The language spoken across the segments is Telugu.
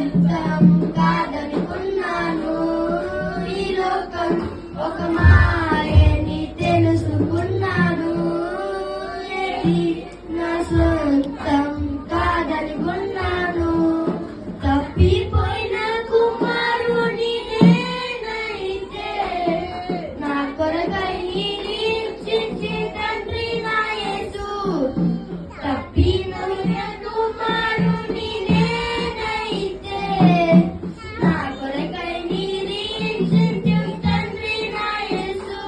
సొంతం కాదనుకున్నాను. ఈ లోకం ఒక మాయని తెలుసుకున్నాను. ఏది నా సొంతం కాదనుకున్నాను. తప్పిపోయిన కుమారుని నేనైతే నా కొరకై నిరీక్షించి తండ్రి నా యేసు. తప్పిపోయిన కుమారుని నేనైతే నా కొరకై నిరీక్షించి తండ్రి నా యేసు.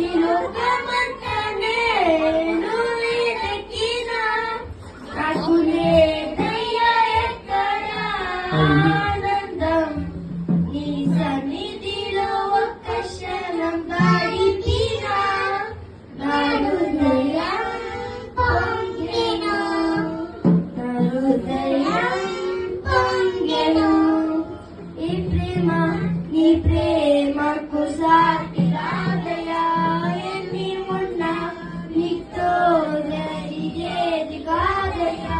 ఈ లోకమంతా నేను వెతికినా నాకు లేదయ్యా ఎక్కడ ఆనందం. నీ సన్నిధిలో ఒక్క క్షణం గడిపినా నా హృదయం పొంగెను. నా హృదయం పొంగెను. ఈ ప్రేమ నీ ప్రేమకు సాటి రాదయా. ఎన్ని ఉన్నా నీతో జరిగేది కాదయా.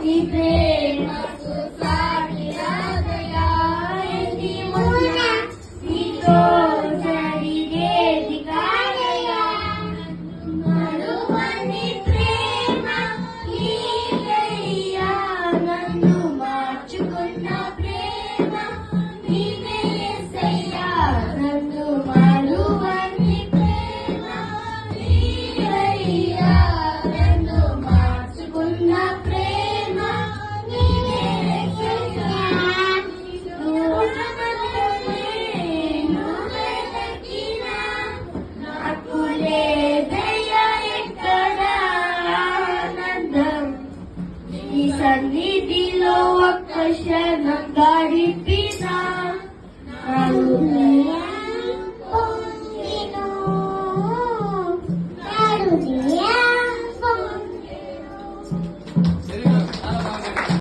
నీ ప్రేమకు సాటి రాదయా. ఎన్ని ఉన్నా నీతో జరిగేది కాదయా. మరువని ప్రేమ నీవయ్యా. నన్ను మార్చుకున్న ప్రేమ నీవే యేసయ్యా. నన్ను మరువని ప్రేమ నీవయ్యా. నన్ను మార్చుకున్న ప్రేమ నీవే యేసయ్యా. నేను వెతికినా నాకు లేదయ్యా ఎక్కడ ఆనందం. నీ సన్నిధిలో ఒక్క క్షణం గడిపినా నా హృదయం